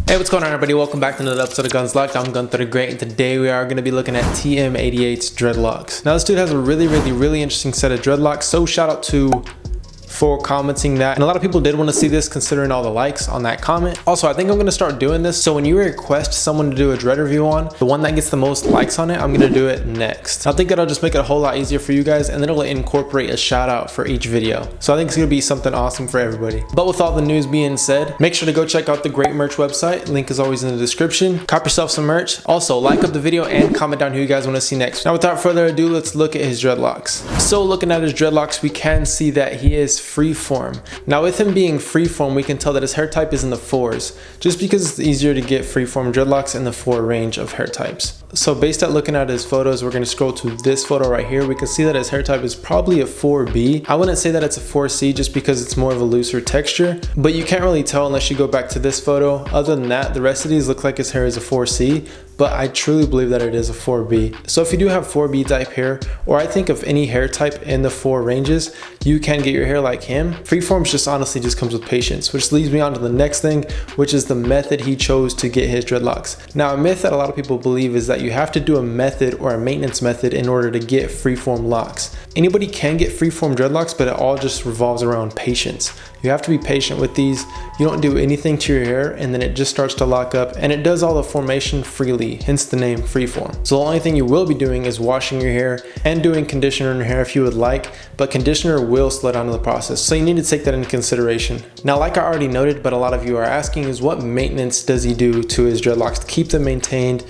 Hey, what's going on everybody? Welcome back to another episode of Guns Locked. I'm Gunther the Great, and today we are going to be looking at TM88's Dreadlocks. Now this dude has a really interesting set of dreadlocks, so shout out for commenting that, and a lot of people did want to see this considering all the likes on that comment. Also, I think I'm going to start doing this, so when you request someone to do a dread review on, the one that gets the most likes on it, I'm going to do it next. I think that'll just make it a whole lot easier for you guys, and then it'll incorporate a shout out for each video. So I think it's going to be something awesome for everybody. But with all the news being said, make sure to go check out the Great merch website. Link is always in the description. Cop yourself some merch. Also, like up the video and comment down who you guys want to see next. Now without further ado, let's look at his dreadlocks. So looking at his dreadlocks, we can see that he is freeform. Now with him being freeform, we can tell that his hair type is in the 4s, just because it's easier to get freeform dreadlocks in the 4 range of hair types. So based on looking at his photos, we're going to scroll to this photo right here. We can see that his hair type is probably a 4B. I wouldn't say that it's a 4C just because it's more of a looser texture, but you can't really tell unless you go back to this photo. Other than that, the rest of these look like his hair is a 4C, but I truly believe that it is a 4B. So if you do have 4B type hair, or I think of any hair type in the 4 ranges, you can get your hair like him. Freeforms just honestly just comes with patience, which leads me on to the next thing, which is the method he chose to get his dreadlocks. Now a myth that a lot of people believe is that you have to do a method or a maintenance method in order to get freeform locks. Anybody can get freeform dreadlocks, but it all just revolves around patience. You have to be patient with these. You don't do anything to your hair and then it just starts to lock up, and it does all the formation freely, hence the name freeform. So the only thing you will be doing is washing your hair and doing conditioner in your hair if you would like, but conditioner will slow down the process. So you need to take that into consideration. Now, like I already noted, but a lot of you are asking, is what maintenance does he do to his dreadlocks to keep them maintained?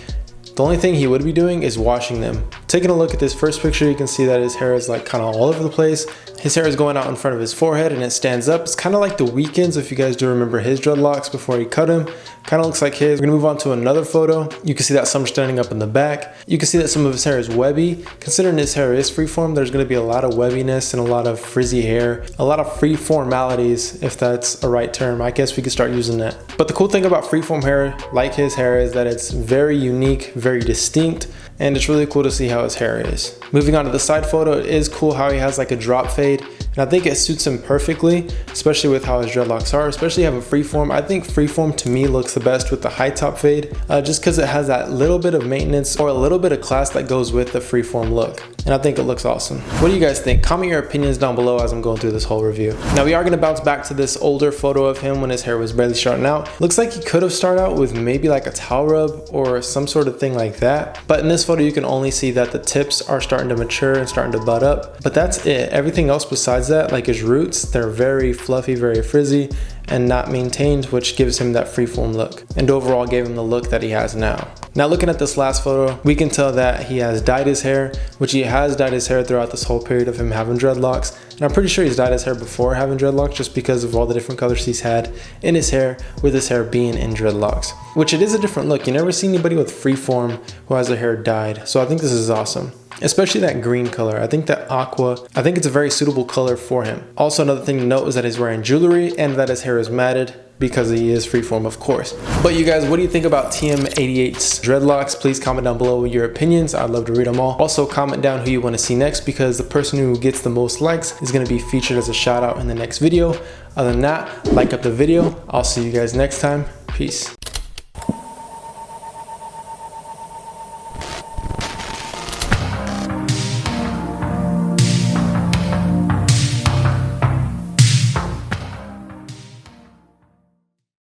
The only thing he would be doing is washing them. Taking a look at this first picture, you can see that his hair is like kind of all over the place. His hair is going out in front of his forehead and it stands up. It's kind of like the Weeknd's, if you guys do remember his dreadlocks before he cut him. Kind of looks like his. We're gonna move on to another photo. You can see that some standing up in the back. You can see that some of his hair is webby. Considering his hair is freeform, there's gonna be a lot of webbiness and a lot of frizzy hair, a lot of freeformalities, if that's a right term. I guess we could start using that. But the cool thing about freeform hair, like his hair, is that it's very unique, very distinct, and it's really cool to see how his hair is. Moving on to the side photo, it is cool how he has like a drop fade, and I think it suits him perfectly, especially with how his dreadlocks are, especially having freeform. I think freeform to me looks the best with the high top fade, just because it has that little bit of maintenance or a little bit of class that goes with the freeform look, and I think it looks awesome. What do you guys think? Comment your opinions down below as I'm going through this whole review. Now we are going to bounce back to this older photo of him when his hair was barely starting out. Looks like he could have started out with maybe like a towel rub or some sort of thing like that, but in this photo you can only see that the tips are starting to mature and starting to bud up, but that's it. Everything else besides that, like his roots, they're very fluffy, very frizzy, and not maintained, which gives him that freeform look, and overall gave him the look that he has now. Now looking at this last photo, we can tell that he has dyed his hair, which he has dyed his hair throughout this whole period of him having dreadlocks, and I'm pretty sure he's dyed his hair before having dreadlocks just because of all the different colors he's had in his hair, with his hair being in dreadlocks, which it is a different look. You never see anybody with freeform who has their hair dyed, so I think this is awesome. Especially that green color. I think that aqua, I think it's a very suitable color for him. Also, another thing to note is that he's wearing jewelry and that his hair is matted because he is freeform, of course. But you guys, what do you think about TM88's dreadlocks? Please comment down below your opinions. I'd love to read them all. Also, comment down who you want to see next, because the person who gets the most likes is going to be featured as a shout out in the next video. Other than that, like up the video. I'll see you guys next time. Peace.